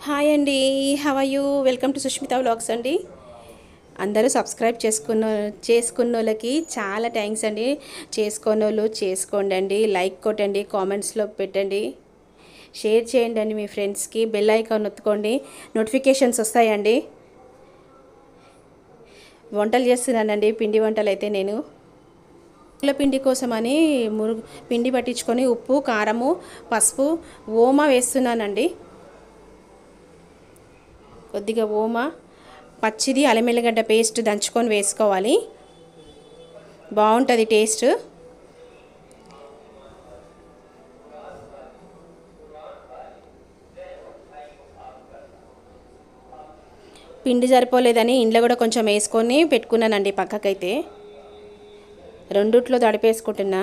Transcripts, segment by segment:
Hi అండి. How are you? Welcome to Sushmita vlogs అండి. అందరూ సబ్స్క్రైబ్ చేసుకున్నోళ్ళకి చాలా థ్యాంక్స్ అండి. చేసుకోనోళ్ళు చేసుకోండి అండి, లైక్ కొట్టండి, కామెంట్స్లో పెట్టండి, షేర్ చేయండి అండి మీ ఫ్రెండ్స్కి, బెల్ ఐకాన్ ఒత్తుకోండి, నోటిఫికేషన్స్ వస్తాయండి. వంటలు చేస్తున్నానండి, పిండి వంటలు అయితే నేను పిండి కోసమని పిండి పట్టించుకొని ఉప్పు, కారము, పసుపు, ఓమా వేస్తున్నానండి. కొద్దిగా ఓమా, పచ్చిది అల్లం ఎల్లిగడ్డ పేస్ట్ దంచుకొని వేసుకోవాలి, బాగుంటుంది టేస్ట్. పిండి సరిపోలేదని ఇంట్లో కూడా కొంచెం వేసుకొని పెట్టుకున్నానండి పక్కకైతే. రెండిట్లో తడిపేసుకుంటున్నా.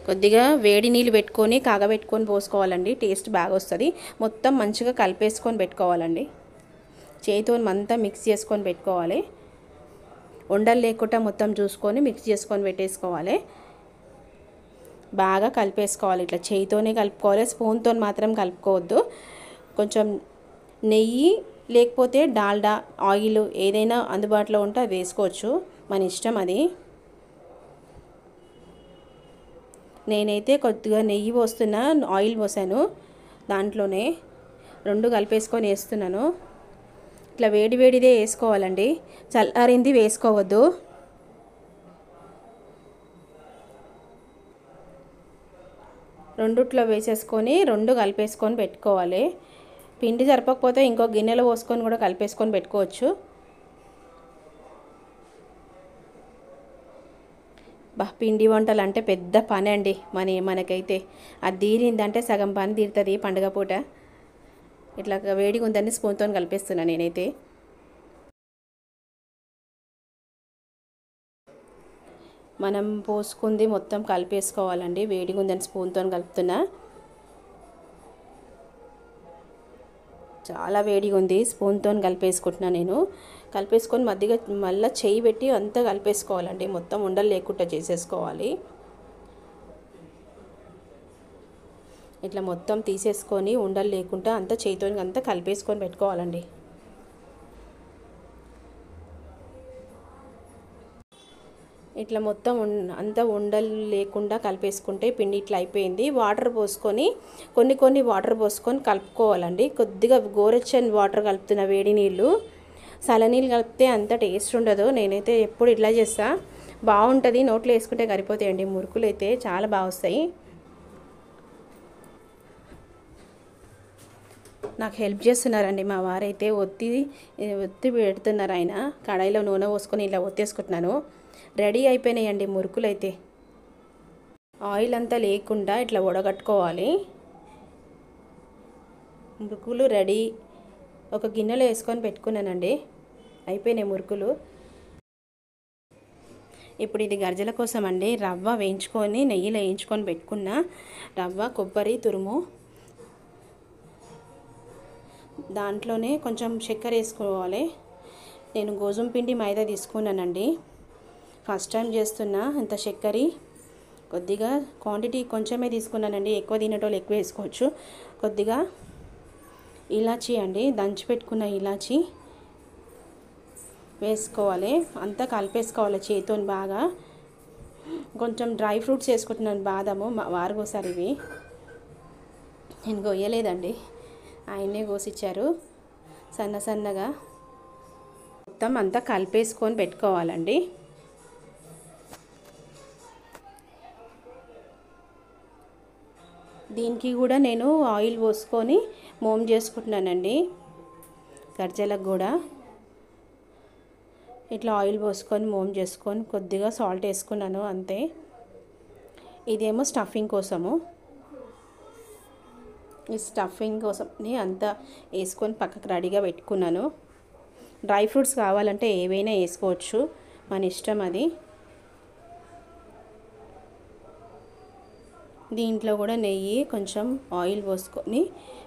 కొద్దిగా వేడి నీళ్ళు పెట్టుకొని కాగబెట్టుకొని పోసుకోవాలండి, టేస్ట్ బాగా వస్తుంది. మొత్తం మంచిగా కలిపేసుకొని పెట్టుకోవాలండి, చేతితో అంతా మిక్స్ చేసుకొని పెట్టుకోవాలి. ఉండలు లేకుండా మొత్తం చూసుకొని మిక్స్ చేసుకొని పెట్టేసుకోవాలి. బాగా కలిపేసుకోవాలి, ఇట్లా చేయితోనే కలుపుకోవాలి, స్పూన్తో మాత్రం కలుపుకోవద్దు. కొంచెం నెయ్యి లేకపోతే డాల్డా ఆయిల్ ఏదైనా అందుబాటులో ఉంటే అది వేసుకోవచ్చు, మన ఇష్టం అది. నేనైతే కొద్దిగా నెయ్యి పోస్తున్నా, ఆయిల్ పోసాను, దాంట్లోనే రెండు కలిపేసుకొని వేస్తున్నాను. ఇట్లా వేడి వేడిదే వేసుకోవాలండి, చల్లారింది వేసుకోవద్దు. రెండిట్లో వేసేసుకొని రెండు కలిపేసుకొని పెట్టుకోవాలి. పిండి సరిపోకపోతే ఇంకో గిన్నెలో పోసుకొని కూడా కలిపేసుకొని పెట్టుకోవచ్చు. పిండి వంటలు అంటే పెద్ద పని అండి, మనకైతే అది తీరిందంటే సగం పని తీరుతుంది పండుగ పూట. ఇట్లా వేడిగా ఉందని స్పూన్తో కలిపేస్తున్నాను నేనైతే. మనం పోసుకుంది మొత్తం కలిపేసుకోవాలండి, వేడిగా ఉందని స్పూన్తో కలుపుతున్నా. చాలా వేడిగా ఉంది, స్పూన్తో కలిపేసుకుంటున్నా నేను. కలిపేసుకొని మళ్ళీ చేయి పెట్టి అంతా కలిపేసుకోవాలండి, మొత్తం ఉండలు లేకుండా చేసేసుకోవాలి. ఇట్లా మొత్తం తీసేసుకొని ఉండలు లేకుండా అంతా చేయితో అంతా కలిపేసుకొని పెట్టుకోవాలండి. ఇట్లా మొత్తం అంతా ఉండలు లేకుండా కలిపేసుకుంటే పిండి ఇట్లా అయిపోయింది. వాటర్ పోసుకొని కొన్ని వాటర్ పోసుకొని కలుపుకోవాలండి. కొద్దిగా గోరెచ్చని వాటర్ కలుపుతున్న, వేడి నీళ్ళు. చల్లనీళ్ళు కలిపితే అంత టేస్ట్ ఉండదు. నేనైతే ఎప్పుడు ఇట్లా చేస్తా, బాగుంటుంది. నోట్లో వేసుకుంటే కరిపోతాయండి మురుకులు అయితే, చాలా బాగా వస్తాయి. నాకు హెల్ప్ చేస్తున్నారండి మా వారైతే, ఒత్తి పెడుతున్నారు ఆయన. కడాయిలో నూనె పోసుకొని ఇలా ఒత్తేసుకుంటున్నాను. రెడీ అయిపోయినాయండి మురుకులు అయితే. ఆయిల్ అంతా లేకుండా ఇట్లా వడగట్టుకోవాలి. మురుకులు రెడీ. ఒక గిన్నెలో వేసుకొని పెట్టుకున్నానండి, అయిపోయినాయి మురుకులు. ఇప్పుడు ఇది గర్జల కోసం అండి. రవ్వ వేయించుకొని నెయ్యిలో వేయించుకొని పెట్టుకున్న రవ్వ, కొబ్బరి తురుము, దాంట్లోనే కొంచెం చక్కెర వేసుకోవాలి. నేను గోధుమ పిండి మైదా తీసుకున్నానండి, ఫస్ట్ టైం చేస్తున్నా. ఇంత చక్కెర కొద్దిగా క్వాంటిటీ కొంచెమే తీసుకున్నానండి, ఎక్కువ తినేటోళ్ళు ఎక్కువ వేసుకోవచ్చు. కొద్దిగా ఇలాచీ అండి, దంచి పెట్టుకున్న ఇలాచీ వేసుకోవాలి. అంతా కలిపేసుకోవాలి చేతితో బాగా. కొంచెం డ్రై ఫ్రూట్స్ వేసుకుంటున్నాను, బాదాము. వారు కోసారు ఇవి, నేను కొయ్యలేదండి, ఆయనే కోసిచ్చారు సన్నగా. మొత్తం అంతా కలిపేసుకొని పెట్టుకోవాలండి. దీనికి కూడా నేను ఆయిల్ పోసుకొని మోమ్ చేసుకుంటున్నానండి. గర్జలకు కూడా ఇట్లా ఆయిల్ పోసుకొని మోమ్ చేసుకొని కొద్దిగా సాల్ట్ వేసుకున్నాను అంతే. ఇదేమో స్టఫింగ్ కోసము. ఈ స్టఫింగ్ కోసం అంతా వేసుకొని పక్కకు రెడీగా పెట్టుకున్నాను. డ్రై ఫ్రూట్స్ కావాలంటే ఏవైనా వేసుకోవచ్చు, మన ఇష్టం అది. దీంట్లో కూడా నెయ్యి, కొంచెం ఆయిల్ పోసుకొని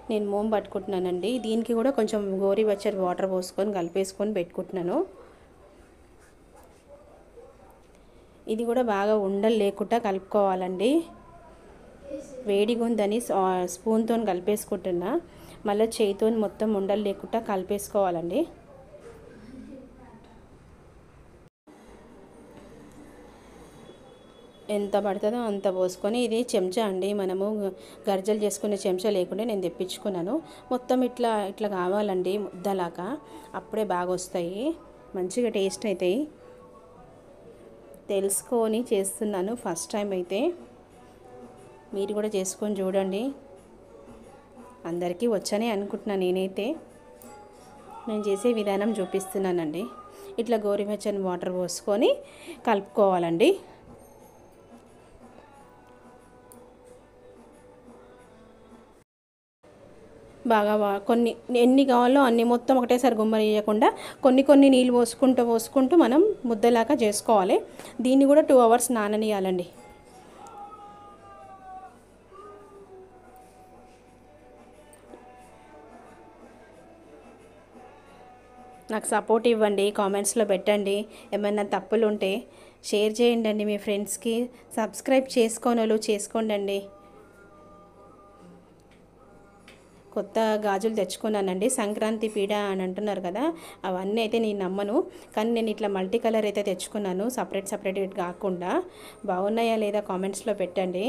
నేను మోమ్ పట్టుకుంటున్నానండి. దీనికి కూడా కొంచెం గోరువెచ్చని వాటర్ పోసుకొని కలిపేసుకొని పెట్టుకుంటున్నాను. ఇది కూడా బాగా ఉండలు లేకుండా కలుపుకోవాలండి. వేడిగా ఉందని స్పూన్తో కలిపేసుకుంటున్నా. మళ్ళీ చేయితో మొత్తం ఉండలు లేకుండా కలిపేసుకోవాలండి. ఎంత పడుతుందో అంత పోసుకొని, ఇది చెంచా అండి, మనము గర్జలు చేసుకునే చెంచా లేకుండా నేను తెప్పించుకున్నాను. మొత్తం ఇట్లా ఇట్లా కావాలండి ముద్దలాగా, అప్పుడే బాగా వస్తాయి, మంచిగా టేస్ట్ అవుతాయి. తెలుసుకొని చేస్తున్నాను ఫస్ట్ టైం అయితే, మీరు కూడా చేసుకొని చూడండి. అందరికీ వచ్చనే అనుకుంటున్నాను నేనైతే. నేను చేసే విధానం చూపిస్తున్నానండి. ఇట్లా గోరువెచ్చని వాటర్ పోసుకొని కలుపుకోవాలండి. బాగా కొన్ని ఎన్ని కావాలో అన్ని మొత్తం ఒకటేసారి గుమ్మరి వేయకుండా కొన్ని కొన్ని నీళ్ళు పోసుకుంటూ మనం ముద్దలాగా చేసుకోవాలి. దీన్ని కూడా 2 hours నాననియాలండి. నాకు సపోర్ట్ ఇవ్వండి, కామెంట్స్లో పెట్టండి. ఏమైనా తప్పులు ఉంటే షేర్ చేయండి మీ ఫ్రెండ్స్కి. సబ్స్క్రైబ్ చేసుకోనోళ్ళు చేసుకోండి. కొత్త గాజులు తెచ్చుకున్నానండి, సంక్రాంతి పీడ అని అంటున్నారు కదా, అవన్నీ అయితే నేను నమ్మను. కానీ నేను ఇట్లా మల్టీ కలర్ అయితే తెచ్చుకున్నాను, సపరేట్ కాకుండా. బాగున్నాయా లేదా కామెంట్స్లో పెట్టండి.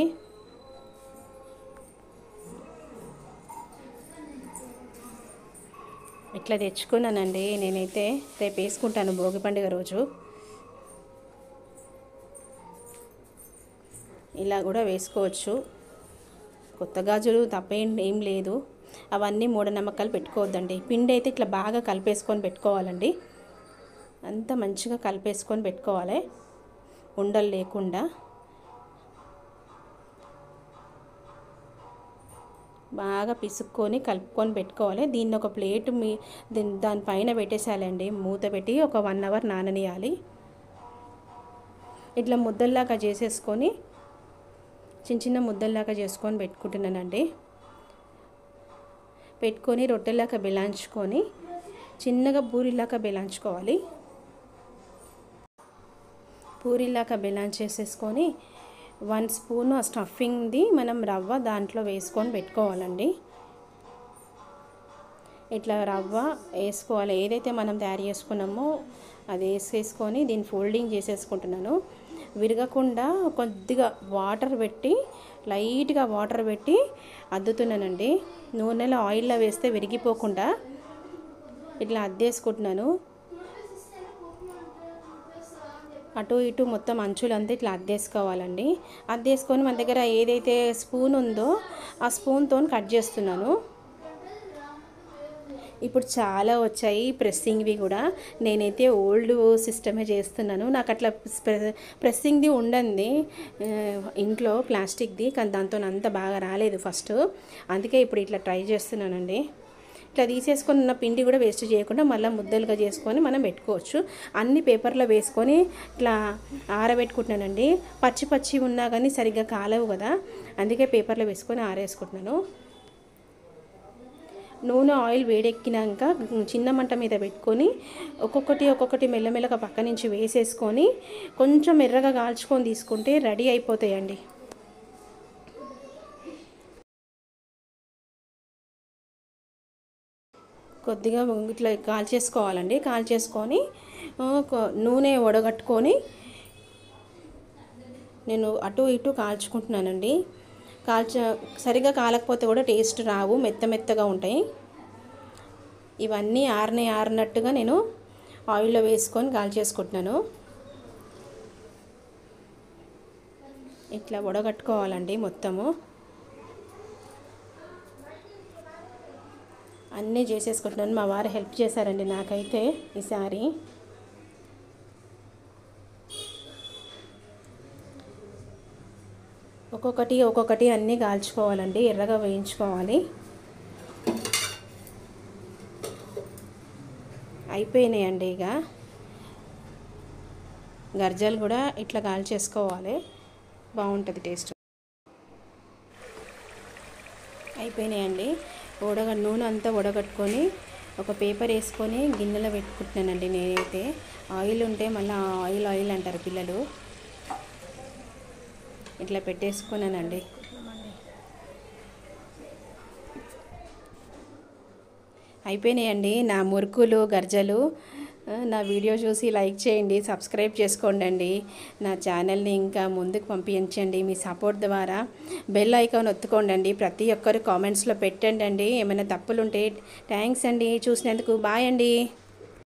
ఇట్లా తెచ్చుకున్నానండి నేనైతే. రేపు వేసుకుంటాను భోగి పండుగ రోజు. ఇలా కూడా వేసుకోవచ్చు. కొత్త గాజులు తప్పేం లేదు. అవన్నీ మూఢనమ్మకాలు పెట్టుకోవద్దండి. పిండి అయితే ఇట్లా బాగా కలిపేసుకొని పెట్టుకోవాలండి. అంత మంచిగా కలిపేసుకొని పెట్టుకోవాలి, ఉండలు లేకుండా. బాగా పిసుక్కొని కలుపుకొని పెట్టుకోవాలి. దీన్ని ఒక ప్లేట్ దానిపైన పెట్టేసేయాలండి, మూత పెట్టి ఒక 1 hour నాననియాలి. ఇట్లా ముద్దల్లాగా చేసేసుకొని చిన్న ముద్దల్లాగా చేసుకొని పెట్టుకుంటున్నానండి. పెట్టుకొని రొట్టెలాగా బెలాంచుకొని చిన్నగా పూరిలాగా బెలాంచుకోవాలి. పూరిలాగా బెలాంచేసేసుకొని 1 spoon స్టఫింగ్ది మనం రవ్వ దాంట్లో వేసుకొని పెట్టుకోవాలండి. ఇట్లా రవ్వ వేసుకోవాలి. ఏదైతే మనం తయారు చేసుకున్నామో అది వేసేసుకొని దీన్ని ఫోల్డింగ్ చేసేసుకుంటున్నాను. విరగకుండా కొద్దిగా లైట్గా వాటర్ పెట్టి అద్దుతున్నానండి. నూనెలో ఆయిల్లో వేస్తే విరిగిపోకుండా ఇట్లా అద్దేసుకుంటున్నాను. అటు ఇటు మొత్తం అంచులంతా ఇట్లా అద్దేసుకోవాలండి. అద్దేసుకొని మన దగ్గర ఏదైతే స్పూన్ ఉందో ఆ స్పూన్తో కట్ చేస్తున్నాను. ఇప్పుడు చాలా వచ్చాయి ప్రెస్సింగ్వి కూడా. నేనైతే ఓల్డ్ సిస్టమే చేస్తున్నాను. నాకు అట్లా ప్రెస్సింగ్ది ఉండండి ఇంట్లో, ప్లాస్టిక్ది, కానీ దాంతో అంత బాగా రాలేదు ఫస్ట్. అందుకే ఇప్పుడు ఇట్లా ట్రై చేస్తున్నానండి. ఇట్లా తీసేసుకున్న పిండి కూడా వేస్ట్ చేయకుండా మళ్ళీ ముద్దలుగా చేసుకొని మనం పెట్టుకోవచ్చు. అన్ని పేపర్లో వేసుకొని ఇట్లా ఆరబెట్టుకుంటున్నానండి. పచ్చి ఉన్నా కానీ సరిగ్గా కాలేవు కదా, అందుకే పేపర్లో వేసుకొని ఆరేసుకుంటున్నాను. నూనె ఆయిల్ వేడెక్కినాక చిన్న మంట మీద పెట్టుకొని ఒక్కొక్కటి మెల్లమెల్లగా పక్క నుంచి వేసేసుకొని కొంచెం ఎర్రగా కాల్చుకొని తీసుకుంటే రెడీ అయిపోతాయండి. కొద్దిగా ఇట్లా కాల్చేసుకోవాలండి. కాల్చేసుకొని నూనె వడగట్టుకొని నేను అటు ఇటు కాల్చుకుంటున్నానండి. సరిగా కాలకపోతే కూడా టేస్ట్ రావు, మెత్తగా ఉంటాయి. ఇవన్నీ ఆరినట్టుగా నేను ఆయిల్లో వేసుకొని కాల్చేసుకుంటున్నాను. ఇట్లా వడగట్టుకోవాలండి మొత్తము. అన్నీ చేసేసుకుంటున్నాను. మా వారు హెల్ప్ చేశారండి నాకైతే ఈసారి. ఒక్కొక్కటి అన్నీ కాల్చుకోవాలండి, ఎర్రగా వేయించుకోవాలి. అయిపోయినాయండి. ఇక గర్జాలు కూడా ఇట్లా కాల్చేసుకోవాలి, బాగుంటుంది టేస్ట్. అయిపోయినాయండి. నూనె అంతా వడగట్టుకొని ఒక పేపర్ వేసుకొని గిన్నెలో పెట్టుకుంటున్నానండి నేనైతే. ఆయిల్ ఉంటే మళ్ళీ ఆయిల్ అంటారు పిల్లలు. ఇట్లా పెట్టేసుకున్నానండి. అయిపోయినాయండి నా మురుకులు గర్జలు. నా వీడియో చూసి లైక్ చేయండి, సబ్స్క్రైబ్ చేసుకోండి. నా ఛానల్ని ఇంకా ముందుకు పంపించండి మీ సపోర్ట్ ద్వారా. బెల్ ఐకాన్ ఒత్తుకోండి. ప్రతి ఒక్కరు కామెంట్స్లో పెట్టండి. ఏమైనా తప్పులుంటే థ్యాంక్స్ అండి చూసినందుకు. బాయ్ అండి.